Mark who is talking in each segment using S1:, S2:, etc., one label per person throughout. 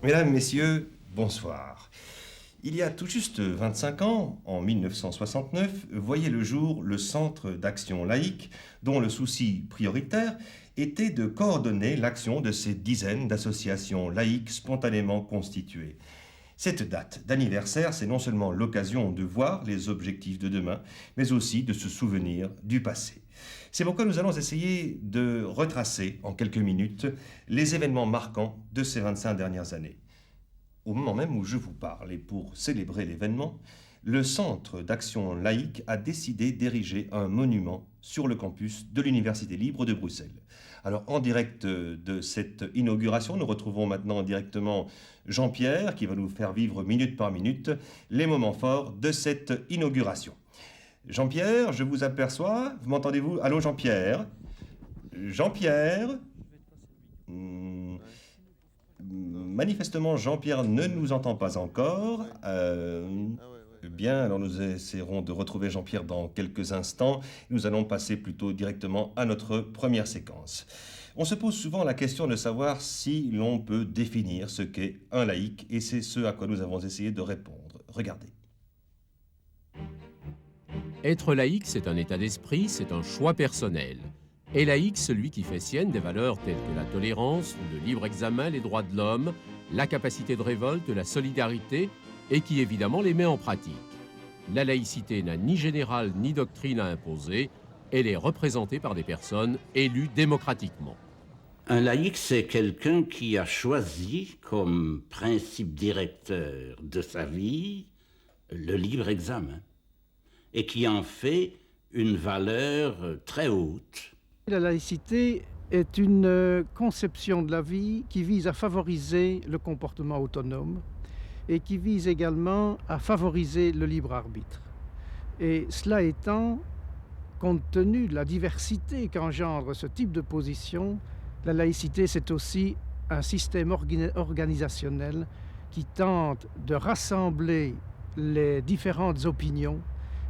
S1: Mesdames, Messieurs, bonsoir. Il y a tout juste 25 ans, en 1969, voyait le jour le Centre d'action laïque, dont le souci prioritaire était de coordonner l'action de ces dizaines d'associations laïques spontanément constituées. Cette date d'anniversaire, c'est non seulement l'occasion de voir les objectifs de demain, mais aussi de se souvenir du passé. C'est pourquoi nous allons essayer de retracer en quelques minutes les événements marquants de ces 25 dernières années. Au moment même où je vous parle, et pour célébrer l'événement, le Centre d'action laïque a décidé d'ériger un monument sur le campus de l'Université libre de Bruxelles. Alors, en direct de cette inauguration, nous retrouvons maintenant directement Jean-Pierre, qui va nous faire vivre minute par minute les moments forts de cette inauguration. Jean-Pierre, je vous aperçois, vous m'entendez-vous? Allô, Jean-Pierre? Jean-Pierre? Manifestement, Jean-Pierre ne nous entend pas encore. Bien, alors nous essaierons de retrouver Jean-Pierre dans quelques instants. Nous allons passer plutôt directement à notre première séquence. On se pose souvent la question de savoir si l'on peut définir ce qu'est un laïc, et c'est ce à quoi nous avons essayé de répondre. Regardez.
S2: Être laïque, c'est un état d'esprit, c'est un choix personnel. Et laïque, celui qui fait sienne des valeurs telles que la tolérance, le libre examen, les droits de l'homme, la capacité de révolte, la solidarité, et qui évidemment les met en pratique. La laïcité n'a ni générale ni doctrine à imposer, elle est représentée par des personnes élues démocratiquement.
S3: Un laïc, c'est quelqu'un qui a choisi comme principe directeur de sa vie le libre examen et qui en fait une valeur très haute.
S4: La laïcité est une conception de la vie qui vise à favoriser le comportement autonome et qui vise également à favoriser le libre arbitre. Et cela étant, compte tenu de la diversité qu'engendre ce type de position, la laïcité, c'est aussi un système organisationnel qui tente de rassembler les différentes opinions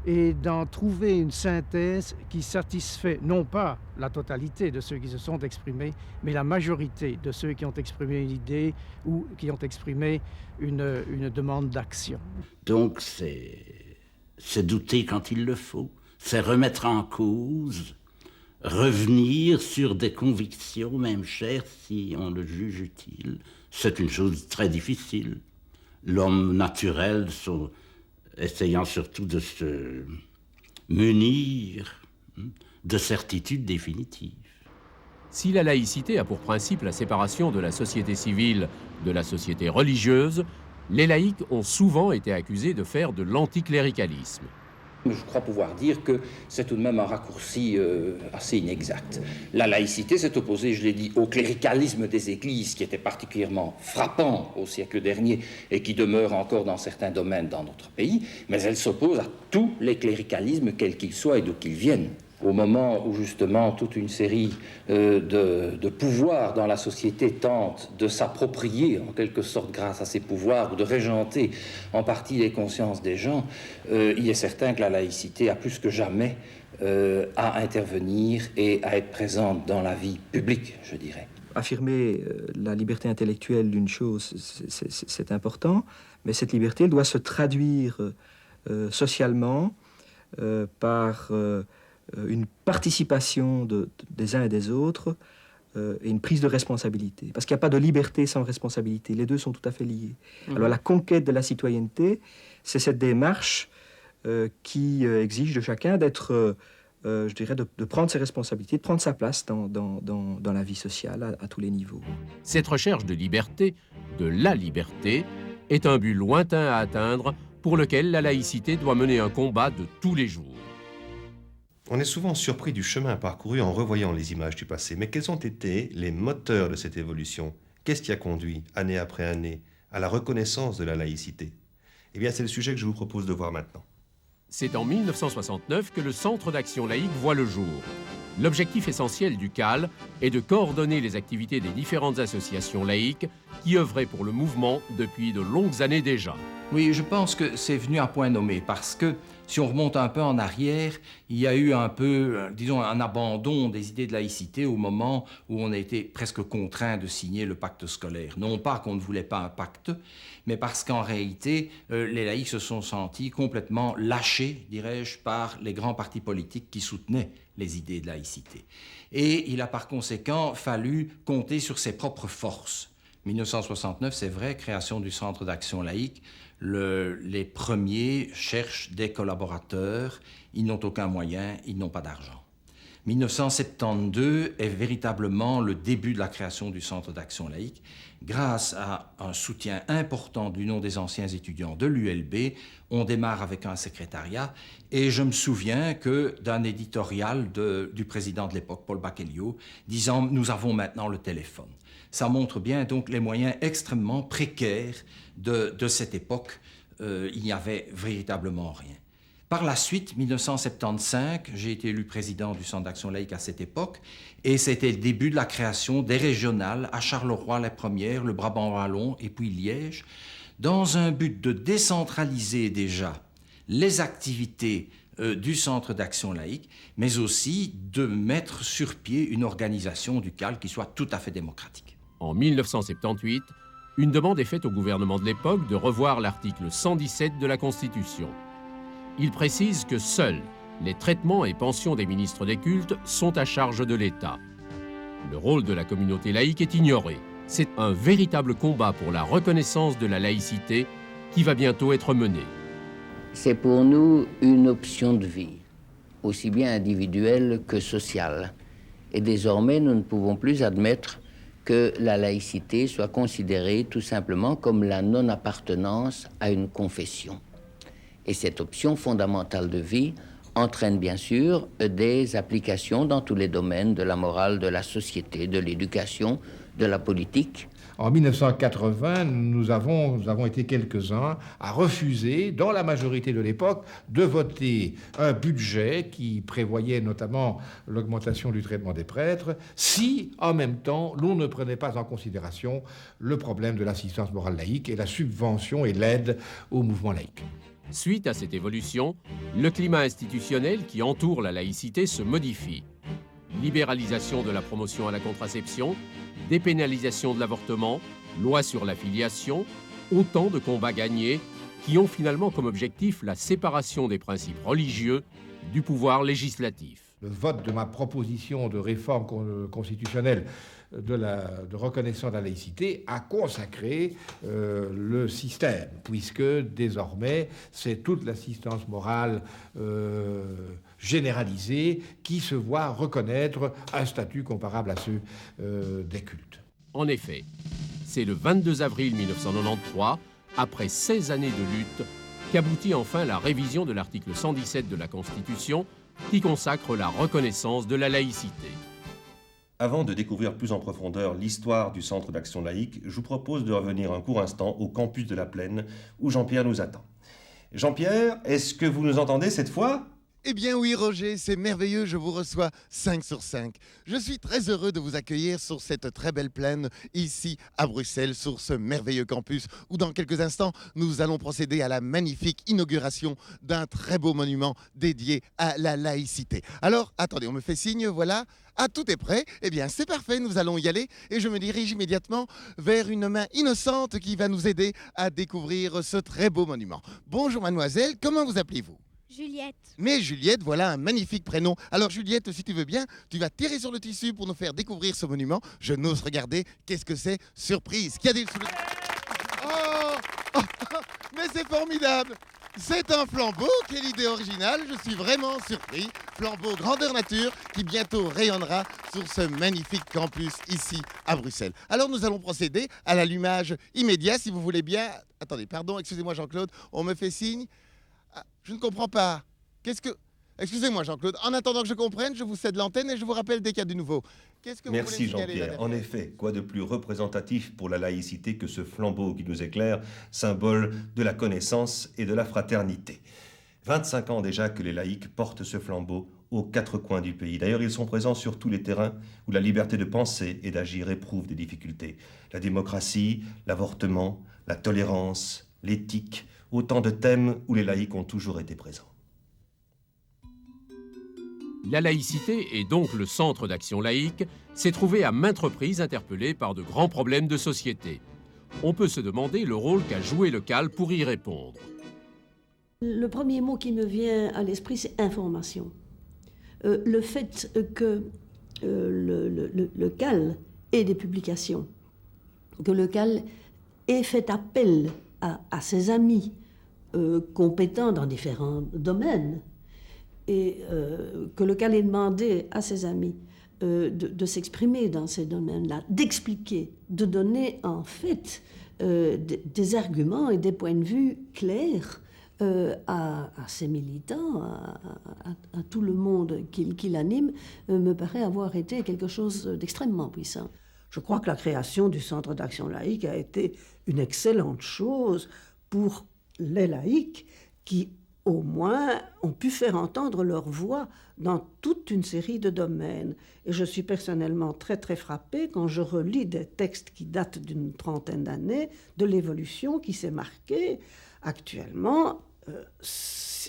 S4: et d'en trouver une synthèse qui satisfait non pas la totalité de ceux qui se sont exprimés, mais la majorité de ceux qui ont exprimé une idée ou qui ont exprimé une demande d'action.
S3: Donc c'est douter quand il le faut, c'est remettre en cause, revenir sur des convictions, même chères si on le juge utile. C'est une chose très difficile. L'homme naturel essayant surtout de se munir de certitudes définitives.
S2: Si la laïcité a pour principe la séparation de la société civile de la société religieuse, les laïcs ont souvent été accusés de faire de l'anticléricalisme.
S5: Je crois pouvoir dire que c'est tout de même un raccourci assez inexact. La laïcité s'est opposée, je l'ai dit, au cléricalisme des églises qui était particulièrement frappant au siècle dernier et qui demeure encore dans certains domaines dans notre pays, mais elle s'oppose à tous les cléricalismes, quels qu'ils soient et d'où qu'ils viennent. Au moment où justement toute une série de pouvoirs dans la société tentent de s'approprier en quelque sorte grâce à ces pouvoirs ou de régenter en partie les consciences des gens, il est certain que la laïcité a plus que jamais à intervenir et à être présente dans la vie publique, je dirais.
S6: Affirmer la liberté intellectuelle d'une chose, c'est important, mais cette liberté elle doit se traduire socialement par une participation des uns et des autres et une prise de responsabilité. Parce qu'il n'y a pas de liberté sans responsabilité. Les deux sont tout à fait liés. Alors la conquête de la citoyenneté, c'est cette démarche qui exige de chacun d'être, je dirais, de prendre ses responsabilités, de prendre sa place dans la vie sociale à tous les niveaux.
S2: Cette recherche de liberté, de la liberté, est un but lointain à atteindre pour lequel la laïcité doit mener un combat de tous les jours.
S1: On est souvent surpris du chemin parcouru en revoyant les images du passé. Mais quels ont été les moteurs de cette évolution? Qu'est-ce qui a conduit, année après année, à la reconnaissance de la laïcité? Eh bien, c'est le sujet que je vous propose de voir maintenant.
S2: C'est en 1969 que le Centre d'action laïque voit le jour. L'objectif essentiel du CAL est de coordonner les activités des différentes associations laïques qui œuvraient pour le mouvement depuis de longues années déjà.
S7: Oui, je pense que c'est venu à point nommé parce que si on remonte un peu en arrière, il y a eu un peu, disons, un abandon des idées de laïcité au moment où on a été presque contraint de signer le pacte scolaire. Non pas qu'on ne voulait pas un pacte, mais parce qu'en réalité, les laïcs se sont sentis complètement lâchés, dirais-je, par les grands partis politiques qui soutenaient les idées de laïcité. Et il a par conséquent fallu compter sur ses propres forces. 1969, c'est vrai, création du Centre d'action laïque. Les premiers cherchent des collaborateurs, ils n'ont aucun moyen, ils n'ont pas d'argent. 1972 est véritablement le début de la création du Centre d'action laïque. Grâce à un soutien important de l'Union des anciens étudiants de l'ULB, on démarre avec un secrétariat et je me souviens d'un éditorial du président de l'époque, Paul Bakelio, disant « Nous avons maintenant le téléphone ». Ça montre bien donc les moyens extrêmement précaires de cette époque. Il n'y avait véritablement rien. Par la suite, 1975, j'ai été élu président du Centre d'action laïque à cette époque, et c'était le début de la création des régionales à Charleroi les premières, le Brabant wallon et puis Liège, dans un but de décentraliser déjà les activités du Centre d'action laïque, mais aussi de mettre sur pied une organisation du CAL qui soit tout à fait démocratique.
S2: En 1978, une demande est faite au gouvernement de l'époque de revoir l'article 117 de la Constitution. Il précise que seuls les traitements et pensions des ministres des cultes sont à charge de l'État. Le rôle de la communauté laïque est ignoré. C'est un véritable combat pour la reconnaissance de la laïcité qui va bientôt être mené.
S8: C'est pour nous une option de vie, aussi bien individuelle que sociale. Et désormais, nous ne pouvons plus admettre que la laïcité soit considérée tout simplement comme la non-appartenance à une confession. Et cette option fondamentale de vie entraîne bien sûr des applications dans tous les domaines de la morale, de la société, de l'éducation, de la politique.
S9: En 1980, nous avons été quelques-uns à refuser, dans la majorité de l'époque, de voter un budget qui prévoyait notamment l'augmentation du traitement des prêtres, si, en même temps, l'on ne prenait pas en considération le problème de l'assistance morale laïque et la subvention et l'aide au mouvement laïque.
S2: Suite à cette évolution, le climat institutionnel qui entoure la laïcité se modifie. Libéralisation de la promotion à la contraception, dépénalisation de l'avortement, loi sur la filiation, autant de combats gagnés qui ont finalement comme objectif la séparation des principes religieux du pouvoir législatif.
S9: Le vote de ma proposition de réforme constitutionnelle de reconnaissance de la laïcité a consacré le système, puisque désormais c'est toute l'assistance morale généralisée qui se voit reconnaître un statut comparable à ceux des cultes.
S2: En effet, c'est le 22 avril 1993, après 16 années de lutte, qu'aboutit enfin la révision de l'article 117 de la Constitution qui consacre la reconnaissance de la laïcité.
S1: Avant de découvrir plus en profondeur l'histoire du Centre d'action laïque, je vous propose de revenir un court instant au campus de la Plaine où Jean-Pierre nous attend. Jean-Pierre, est-ce que vous nous entendez cette fois ?
S10: Eh bien oui Roger, c'est merveilleux, je vous reçois 5 sur 5. Je suis très heureux de vous accueillir sur cette très belle plaine, ici à Bruxelles, sur ce merveilleux campus, où dans quelques instants, nous allons procéder à la magnifique inauguration d'un très beau monument dédié à la laïcité. Alors, attendez, on me fait signe, voilà. Ah, tout est prêt. Eh bien, c'est parfait, nous allons y aller. Et je me dirige immédiatement vers une main innocente qui va nous aider à découvrir ce très beau monument. Bonjour mademoiselle, comment vous appelez-vous ?
S11: Juliette.
S10: Mais Juliette, voilà un magnifique prénom. Alors Juliette, si tu veux bien, tu vas tirer sur le tissu pour nous faire découvrir ce monument. Je n'ose regarder. Qu'est-ce que c'est ? Surprise. Qu'y a-t-il sous le... Oh, mais c'est formidable. C'est un flambeau. Quelle idée originale. Je suis vraiment surpris. Flambeau grandeur nature qui bientôt rayonnera sur ce magnifique campus ici à Bruxelles. Alors nous allons procéder à l'allumage immédiat si vous voulez bien. Attendez, pardon, excusez-moi Jean-Claude, on me fait signe. Ah, je ne comprends pas. Excusez-moi Jean-Claude, en attendant que je comprenne, je vous cède l'antenne et je vous rappelle dès qu'il y a du nouveau.
S1: Merci Jean-Pierre. En effet, quoi de plus représentatif pour la laïcité que ce flambeau qui nous éclaire, symbole de la connaissance et de la fraternité. 25 ans déjà que les laïcs portent ce flambeau aux 4 coins du pays. D'ailleurs, ils sont présents sur tous les terrains où la liberté de penser et d'agir éprouve des difficultés. La démocratie, l'avortement, la tolérance, l'éthique autant de thèmes où les laïcs ont toujours été présents.
S2: La laïcité, et donc le Centre d'action laïque, s'est trouvé à maintes reprises interpellé par de grands problèmes de société. On peut se demander le rôle qu'a joué le CAL pour y répondre.
S11: Le premier mot qui me vient à l'esprit, c'est information. Le fait que le CAL ait des publications, que le CAL ait fait appel à ses amis compétents dans différents domaines, et que le CAL ait demandé à ses amis de s'exprimer dans ces domaines-là, d'expliquer, de donner en fait des arguments et des points de vue clairs à ses militants, à tout le monde qui l'anime, me paraît avoir été quelque chose d'extrêmement puissant.
S12: Je crois que la création du Centre d'action laïque a été une excellente chose pour les laïcs qui, au moins, ont pu faire entendre leur voix dans toute une série de domaines. Et je suis personnellement très, très frappée quand je relis des textes qui datent d'une trentaine d'années, de l'évolution qui s'est marquée. Actuellement,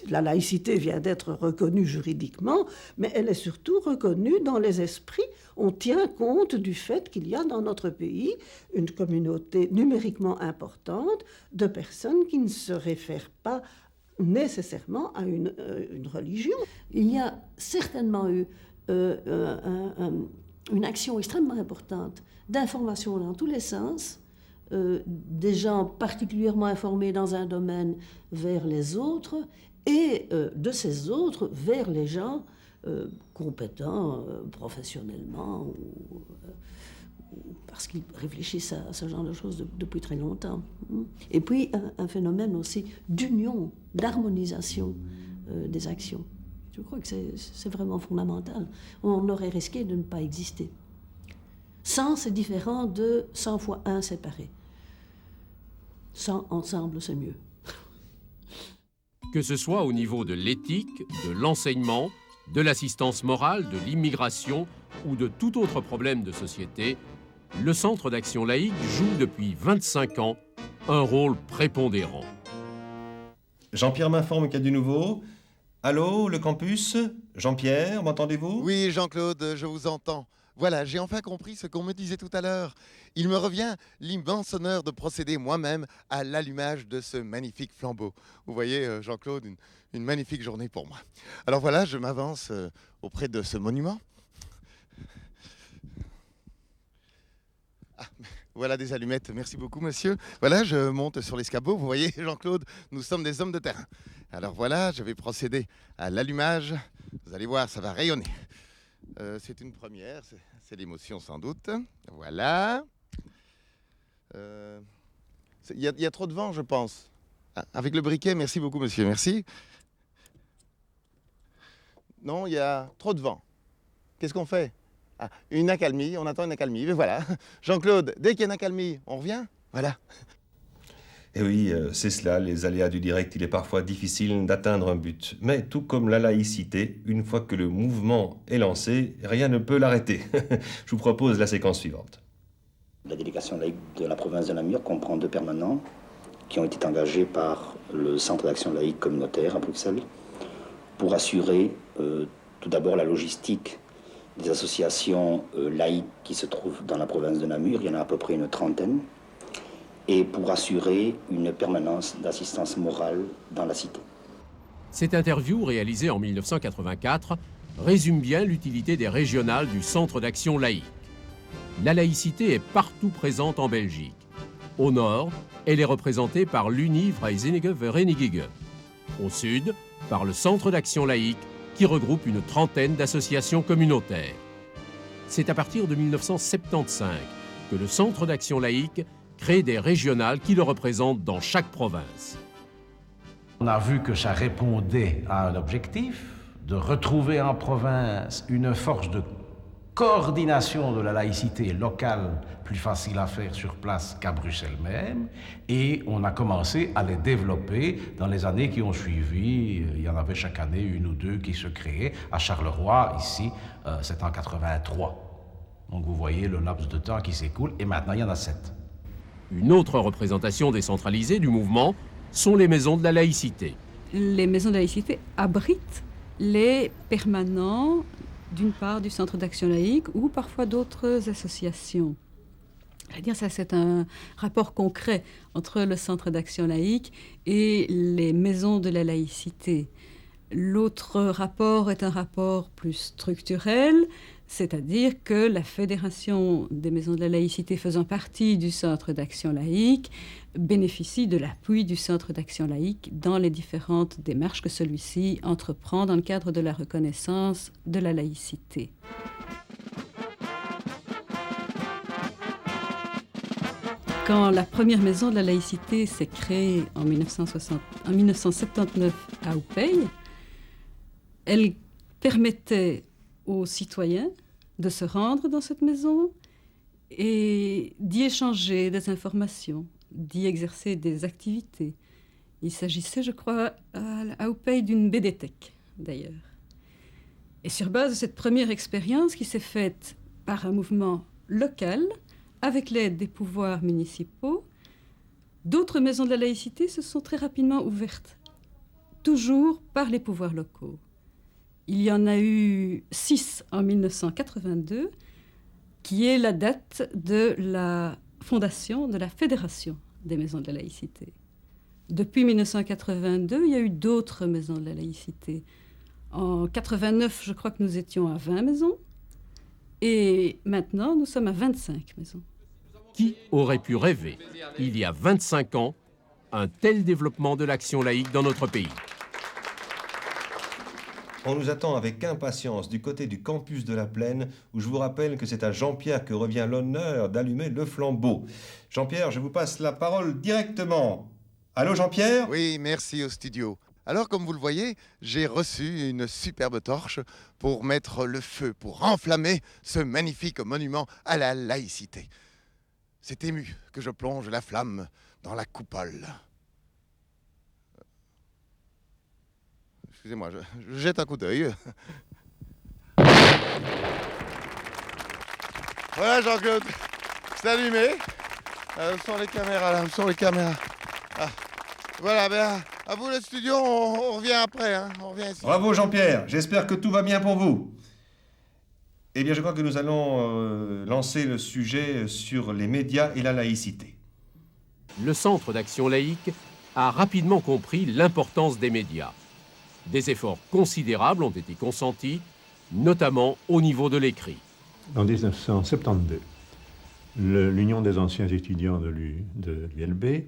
S12: la laïcité vient d'être reconnue juridiquement, mais elle est surtout reconnue dans les esprits. On tient compte du fait qu'il y a dans notre pays une communauté numériquement importante de personnes qui ne se réfèrent pas nécessairement à une religion.
S11: Il y a certainement eu une action extrêmement importante d'information dans tous les sens, des gens particulièrement informés dans un domaine vers les autres, et de ces autres vers les gens compétents professionnellement, ou parce qu'ils réfléchissent à ce genre de choses depuis très longtemps. Et puis un phénomène aussi d'union, d'harmonisation des actions. Je crois que c'est vraiment fondamental. On aurait risqué de ne pas exister. 100, c'est différent de 100 fois 1 séparé. 100 ensemble, c'est mieux.
S2: Que ce soit au niveau de l'éthique, de l'enseignement, de l'assistance morale, de l'immigration ou de tout autre problème de société, le Centre d'action laïque joue depuis 25 ans un rôle prépondérant.
S1: Jean-Pierre m'informe qu'il y a du nouveau. Allô, le campus? Jean-Pierre, m'entendez-vous?
S10: Oui, Jean-Claude, je vous entends. Voilà, j'ai enfin compris ce qu'on me disait tout à l'heure. Il me revient l'immense honneur de procéder moi-même à l'allumage de ce magnifique flambeau. Vous voyez, Jean-Claude, une magnifique journée pour moi. Alors voilà, je m'avance auprès de ce monument. Ah, voilà des allumettes, merci beaucoup monsieur. Voilà, je monte sur l'escabeau, vous voyez Jean-Claude, nous sommes des hommes de terrain. Alors voilà, je vais procéder à l'allumage, vous allez voir, ça va rayonner. C'est une première, c'est l'émotion sans doute. Voilà. Il y a trop de vent je pense. Ah, avec le briquet, merci beaucoup monsieur, merci. Non, il y a trop de vent. Qu'est-ce qu'on fait? Ah, une accalmie, on attend une accalmie, mais voilà. Jean-Claude, dès qu'il y a une accalmie, on revient? Voilà.
S1: Et oui, c'est cela, les aléas du direct, il est parfois difficile d'atteindre un but. Mais tout comme la laïcité, une fois que le mouvement est lancé, rien ne peut l'arrêter. Je vous propose la séquence suivante.
S13: La délégation laïque de la province de Namur comprend 2 permanents qui ont été engagés par le Centre d'action laïque communautaire à Bruxelles pour assurer tout d'abord la logistique des associations laïques qui se trouvent dans la province de Namur. Il y en a à peu près une 30aine. Et pour assurer une permanence d'assistance morale dans la cité.
S2: Cette interview, réalisée en 1984, résume bien l'utilité des régionales du Centre d'action laïque. La laïcité est partout présente en Belgique. Au nord, elle est représentée par l'Unie Vrijzinnige Verenigingen. Au sud, par le Centre d'action laïque, qui regroupe une 30aine d'associations communautaires. C'est à partir de 1975 que le Centre d'action laïque crée des régionales qui le représentent dans chaque province.
S14: On a vu que ça répondait à un objectif, de retrouver en province une force de coordination de la laïcité locale plus facile à faire sur place qu'à Bruxelles même, et on a commencé à les développer dans les années qui ont suivi. Il y en avait chaque année 1 ou 2 qui se créaient. À Charleroi, ici, c'est en 83. Donc vous voyez le laps de temps qui s'écoule, et maintenant il y en a 7.
S2: Une autre représentation décentralisée du mouvement, sont les maisons de la laïcité.
S15: Les maisons de la laïcité abritent les permanents, d'une part du Centre d'action laïque ou parfois d'autres associations. C'est-à-dire, ça, c'est un rapport concret entre le Centre d'action laïque et les maisons de la laïcité. L'autre rapport est un rapport plus structurel, c'est-à-dire que la Fédération des maisons de la laïcité faisant partie du Centre d'action laïque bénéficie de l'appui du Centre d'action laïque dans les différentes démarches que celui-ci entreprend dans le cadre de la reconnaissance de la laïcité. Quand la première maison de la laïcité s'est créée en 1979 à Houpeil, elle permettait aux citoyens de se rendre dans cette maison et d'y échanger des informations, d'y exercer des activités. Il s'agissait, je crois, à Houpeil d'une BDTech, d'ailleurs. Et sur base de cette première expérience qui s'est faite par un mouvement local, avec l'aide des pouvoirs municipaux, d'autres maisons de la laïcité se sont très rapidement ouvertes, toujours par les pouvoirs locaux. Il y en a eu 6 en 1982, qui est la date de la fondation de la Fédération des maisons de la laïcité. Depuis 1982, il y a eu d'autres maisons de la laïcité. En 89, je crois que nous étions à 20 maisons, et maintenant, nous sommes à 25 maisons.
S2: Qui aurait pu rêver, il y a 25 ans, un tel développement de l'action laïque dans notre pays?
S1: On nous attend avec impatience du côté du campus de la Plaine, où je vous rappelle que c'est à Jean-Pierre que revient l'honneur d'allumer le flambeau. Jean-Pierre, je vous passe la parole directement. Allô, Jean-Pierre?
S10: Oui, merci au studio. Alors, comme vous le voyez, j'ai reçu une superbe torche pour mettre le feu, pour enflammer ce magnifique monument à la laïcité. C'est ému que je plonge la flamme dans la coupole. Excusez-moi, je jette un coup d'œil. Voilà, Jean-Claude, c'est allumé. Où sont les caméras, là? Où sont les caméras? Voilà, ben, à vous le studio, on revient après. Hein. On revient ici.
S1: Bravo, Jean-Pierre. J'espère que tout va bien pour vous. Eh bien, je crois que nous allons lancer le sujet sur les médias et la laïcité.
S2: Le Centre d'action laïque a rapidement compris l'importance des médias. Des efforts considérables ont été consentis, notamment au niveau de l'écrit.
S16: En 1972, l'Union des anciens étudiants de l'ULB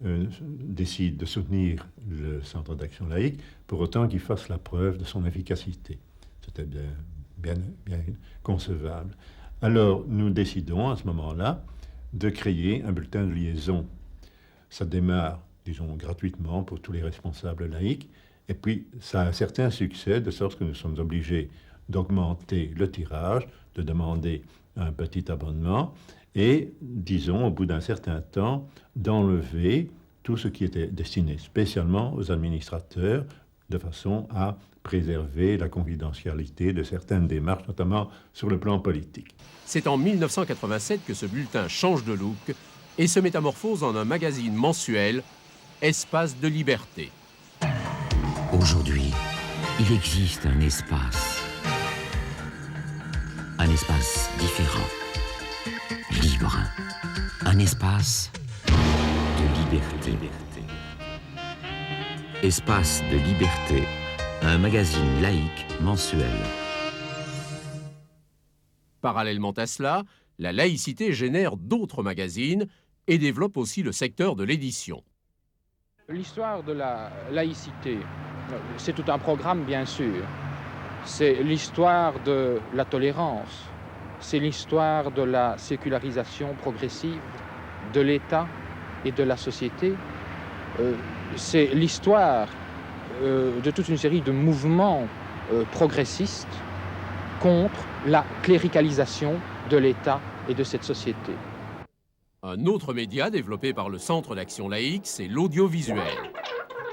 S16: décide de soutenir le Centre d'action laïque, pour autant qu'il fasse la preuve de son efficacité. C'était bien concevable. Alors, nous décidons à ce moment-là de créer un bulletin de liaison. Ça démarre, disons, gratuitement pour tous les responsables laïcs, et puis ça a un certain succès, de sorte que nous sommes obligés d'augmenter le tirage, de demander un petit abonnement, et, disons, au bout d'un certain temps, d'enlever tout ce qui était destiné spécialement aux administrateurs, de façon à préserver la confidentialité de certaines démarches, notamment sur le plan politique.
S2: C'est en 1987 que ce bulletin change de look et se métamorphose en un magazine mensuel, Espace de liberté.
S17: Aujourd'hui, il existe un espace différent, libre, un espace de liberté. Espace de liberté, un magazine laïque mensuel.
S2: Parallèlement à cela, la laïcité génère d'autres magazines et développe aussi le secteur de l'édition.
S18: L'histoire de la laïcité, c'est tout un programme, bien sûr. C'est l'histoire de la tolérance, c'est l'histoire de la sécularisation progressive de l'État et de la société. C'est l'histoire de toute une série de mouvements progressistes contre la cléricalisation de l'État et de cette société.
S2: Un autre média développé par le Centre d'action laïque, c'est l'audiovisuel.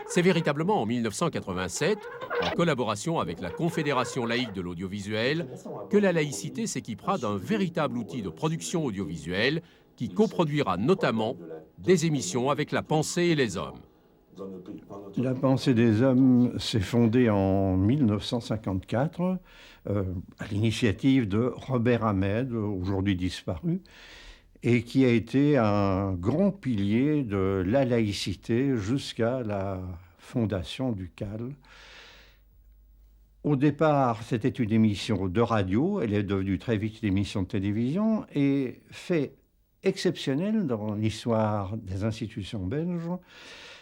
S2: C'est véritablement en 1987, en collaboration avec la Confédération laïque de l'audiovisuel, que la laïcité s'équipera d'un véritable outil de production audiovisuelle qui coproduira notamment des émissions avec la pensée et les hommes.
S16: La pensée des hommes s'est fondée en 1954 à l'initiative de Robert Hamed, aujourd'hui disparu, et qui a été un grand pilier de la laïcité jusqu'à la fondation du CAL. Au départ, c'était une émission de radio, elle est devenue très vite une émission de télévision, et fait exceptionnel dans l'histoire des institutions belges,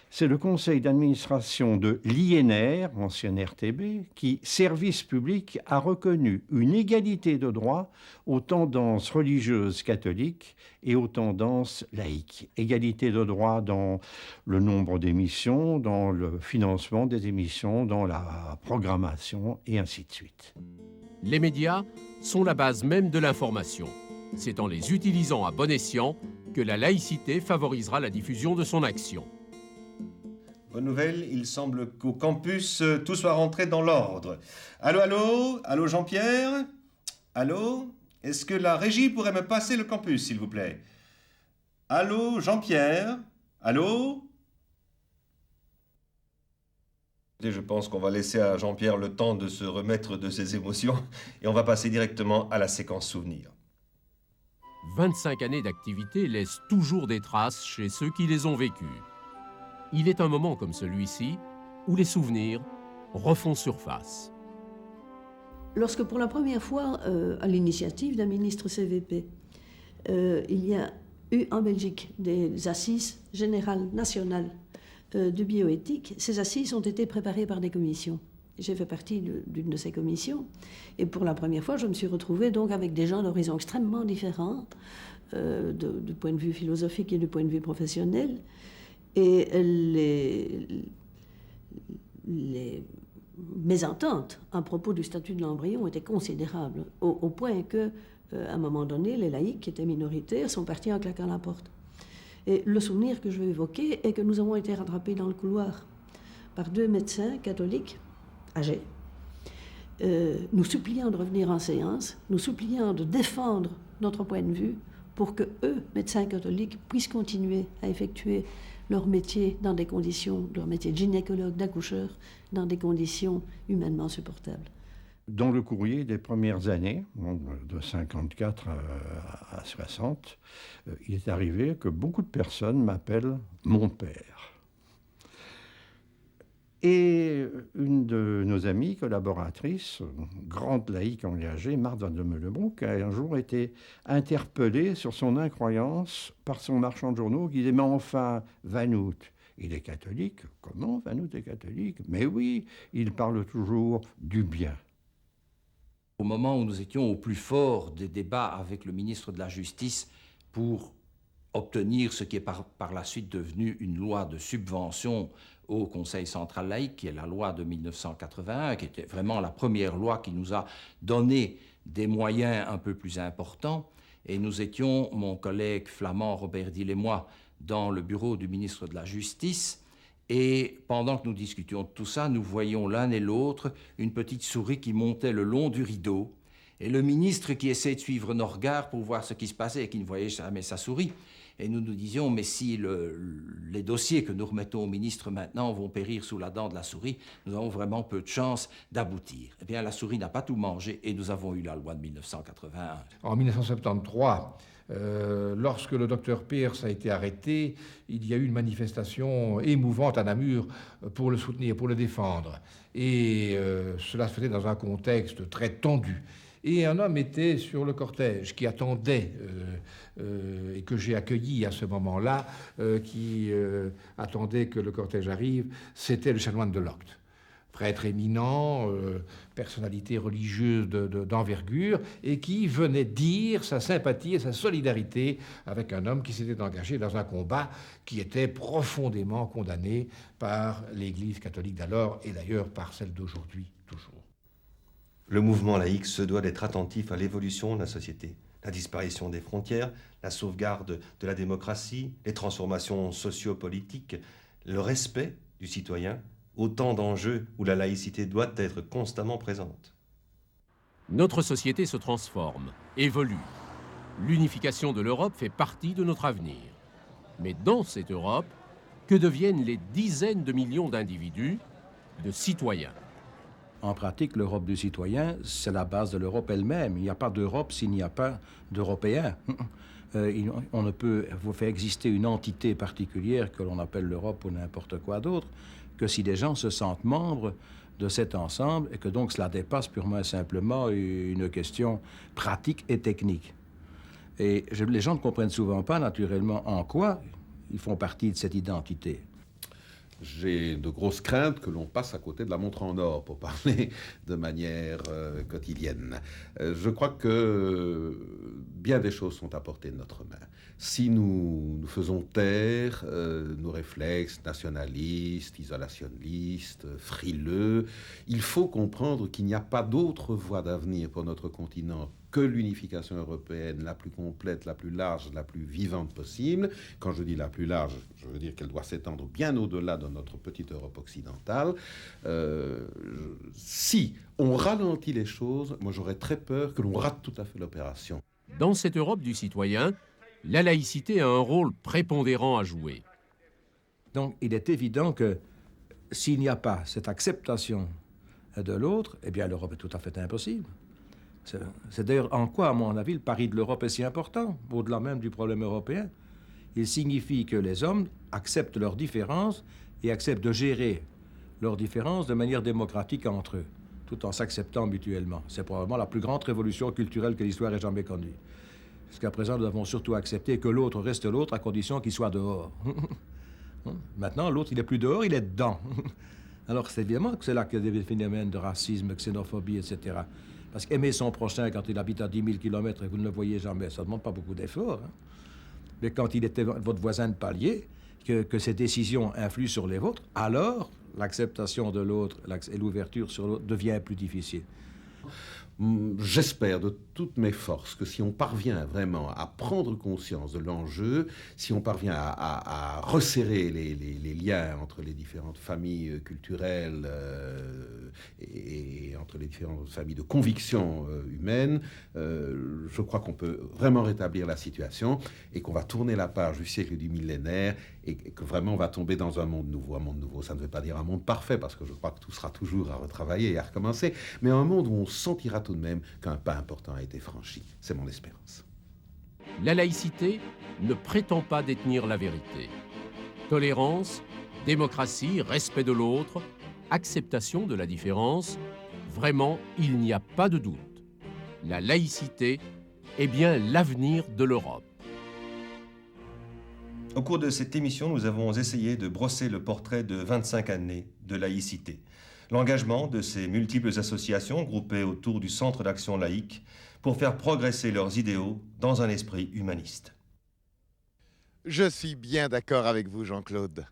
S16: c'est le conseil d'administration de l'INR, ancienne RTB, qui, service public, a reconnu une égalité de droit aux tendances religieuses catholiques et aux tendances laïques. Égalité de droit dans le nombre d'émissions, dans le financement des émissions, dans la programmation et ainsi de suite.
S2: Les médias sont la base même de l'information. C'est en les utilisant à bon escient que la laïcité favorisera la diffusion de son action.
S1: Bonne nouvelle, il semble qu'au campus, tout soit rentré dans l'ordre. Allô, allô? Allô, Jean-Pierre? Allô? Est-ce que la régie pourrait me passer le campus, s'il vous plaît? Allô, Jean-Pierre? Allô? Je pense qu'on va laisser à Jean-Pierre le temps de se remettre de ses émotions et on va passer directement à la séquence souvenir.
S2: 25 années d'activité laissent toujours des traces chez ceux qui les ont vécues. Il est un moment comme celui-ci où les souvenirs refont surface.
S11: Lorsque pour la première fois, à l'initiative d'un ministre CVP, il y a eu en Belgique des assises générales nationales de bioéthique, ces assises ont été préparées par des commissions. J'ai fait partie d'une de ces commissions et pour la première fois, je me suis retrouvée donc avec des gens d'horizons extrêmement différents, du point de vue philosophique et du point de vue professionnel. Et les mésententes à propos du statut de l'embryon étaient considérables, au point que, à un moment donné, les laïcs, qui étaient minoritaires, sont partis en claquant la porte. Et le souvenir que je veux évoquer est que nous avons été rattrapés dans le couloir par 2 médecins catholiques âgés, nous suppliant de revenir en séance, nous suppliant de défendre notre point de vue pour que eux, médecins catholiques, puissent continuer à effectuer leur métier dans des conditions, leur métier de gynécologue, d'accoucheur, dans des conditions humainement supportables.
S16: Dans le courrier des premières années, de 54 à 60, il est arrivé que beaucoup de personnes m'appellent mon père. Et une de nos amies collaboratrices, grande laïque engagée, Marthe de Meulebrouck, a un jour été interpellée sur son incroyance par son marchand de journaux qui disait « Mais enfin, Vanout, il est catholique ?» « Comment Vanout est catholique ?»« Mais oui, il parle toujours du bien. »
S7: Au moment où nous étions au plus fort des débats avec le ministre de la Justice pour obtenir ce qui est par la suite devenu une loi de subvention au Conseil central laïque, qui est la loi de 1981, qui était vraiment la première loi qui nous a donné des moyens un peu plus importants. Et nous étions, mon collègue flamand Robert Dill et moi, dans le bureau du ministre de la Justice. Et pendant que nous discutions de tout ça, nous voyions l'un et l'autre une petite souris qui montait le long du rideau. Et le ministre qui essayait de suivre nos regards pour voir ce qui se passait et qui ne voyait jamais sa souris. Et nous nous disions, mais si les dossiers que nous remettons au ministre maintenant vont périr sous la dent de la souris, nous avons vraiment peu de chances d'aboutir. Eh bien, la souris n'a pas tout mangé et nous avons eu la loi de 1981.
S9: En 1973, lorsque le docteur Peirce a été arrêté, il y a eu une manifestation émouvante à Namur pour le soutenir, pour le défendre. Et cela se faisait dans un contexte très tendu. Et un homme était sur le cortège qui attendait, et que j'ai accueilli à ce moment-là, qui attendait que le cortège arrive, c'était le chanoine de Locte. Prêtre éminent, personnalité religieuse d'envergure, et qui venait dire sa sympathie et sa solidarité avec un homme qui s'était engagé dans un combat qui était profondément condamné par l'Église catholique d'alors, et d'ailleurs par celle d'aujourd'hui toujours.
S1: Le mouvement laïque se doit d'être attentif à l'évolution de la société, la disparition des frontières, la sauvegarde de la démocratie, les transformations socio-politiques, le respect du citoyen, autant d'enjeux où la laïcité doit être constamment présente.
S2: Notre société se transforme, évolue. L'unification de l'Europe fait partie de notre avenir. Mais dans cette Europe, que deviennent les dizaines de millions d'individus, de citoyens.
S14: En pratique, l'Europe du citoyen, c'est la base de l'Europe elle-même. Il n'y a pas d'Europe s'il n'y a pas d'Européens. On ne peut faire exister une entité particulière que l'on appelle l'Europe ou n'importe quoi d'autre que si des gens se sentent membres de cet ensemble et que donc cela dépasse purement et simplement une question pratique et technique. Et les gens ne comprennent souvent pas, naturellement, en quoi ils font partie de cette identité.
S19: J'ai de grosses craintes que l'on passe à côté de la montre en or, pour parler de manière quotidienne. Je crois que bien des choses sont à portée de notre main. Si nous faisons taire nos réflexes nationalistes, isolationnistes, frileux, il faut comprendre qu'il n'y a pas d'autre voie d'avenir pour notre continent que l'unification européenne la plus complète, la plus large, la plus vivante possible. Quand je dis la plus large, je veux dire qu'elle doit s'étendre bien au-delà de notre petite Europe occidentale. Si on ralentit les choses, moi j'aurais très peur que l'on rate tout à fait l'opération.
S2: Dans cette Europe du citoyen, la laïcité a un rôle prépondérant à jouer.
S14: Donc il est évident que s'il n'y a pas cette acceptation de l'autre, eh bien l'Europe est tout à fait impossible. C'est d'ailleurs en quoi, à mon avis, le pari de l'Europe est si important, au-delà même du problème européen. Il signifie que les hommes acceptent leurs différences et acceptent de gérer leurs différences de manière démocratique entre eux, tout en s'acceptant mutuellement. C'est probablement la plus grande révolution culturelle que l'histoire ait jamais connue. Jusqu'à présent, nous avons surtout accepté que l'autre reste l'autre à condition qu'il soit dehors. Maintenant, l'autre, il n'est plus dehors, il est dedans. Alors, c'est évidemment que c'est là qu'il y a des phénomènes de racisme, de xénophobie, etc. Parce qu'aimer son prochain quand il habite à 10 000 km et vous ne le voyez jamais, ça ne demande pas beaucoup d'efforts. Hein. Mais quand il était votre voisin de palier, que ses décisions influent sur les vôtres, alors l'acceptation de l'autre et l'ouverture sur l'autre devient plus difficile.
S19: J'espère de toutes mes forces que si on parvient vraiment à prendre conscience de l'enjeu, si on parvient à resserrer les liens entre les différentes familles culturelles et entre les différentes familles de convictions humaines, je crois qu'on peut vraiment rétablir la situation et qu'on va tourner la page du siècle du millénaire et que vraiment on va tomber dans un monde nouveau. Un monde nouveau, ça ne veut pas dire un monde parfait parce que je crois que tout sera toujours à retravailler et à recommencer, mais un monde où on sentira tout de même qu'un pas important a été franchi. C'est mon espérance.
S2: La laïcité ne prétend pas détenir la vérité. Tolérance, démocratie, respect de l'autre, acceptation de la différence, vraiment, il n'y a pas de doute. La laïcité est bien l'avenir de l'Europe.
S1: Au cours de cette émission, nous avons essayé de brosser le portrait de 25 années de laïcité. L'engagement de ces multiples associations groupées autour du Centre d'action laïque pour faire progresser leurs idéaux dans un esprit humaniste.
S10: Je suis bien d'accord avec vous, Jean-Claude.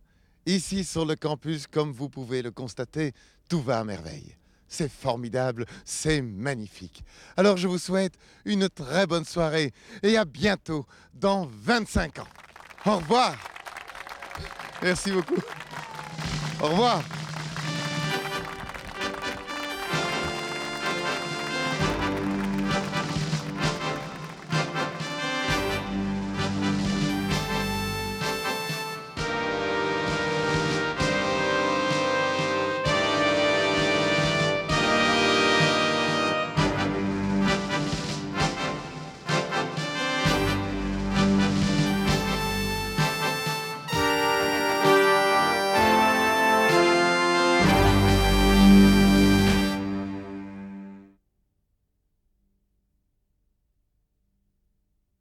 S10: Ici, sur le campus, comme vous pouvez le constater, tout va à merveille. C'est formidable, c'est magnifique. Alors, je vous souhaite une très bonne soirée et à bientôt, dans 25 ans. Au revoir. Merci beaucoup. Au revoir.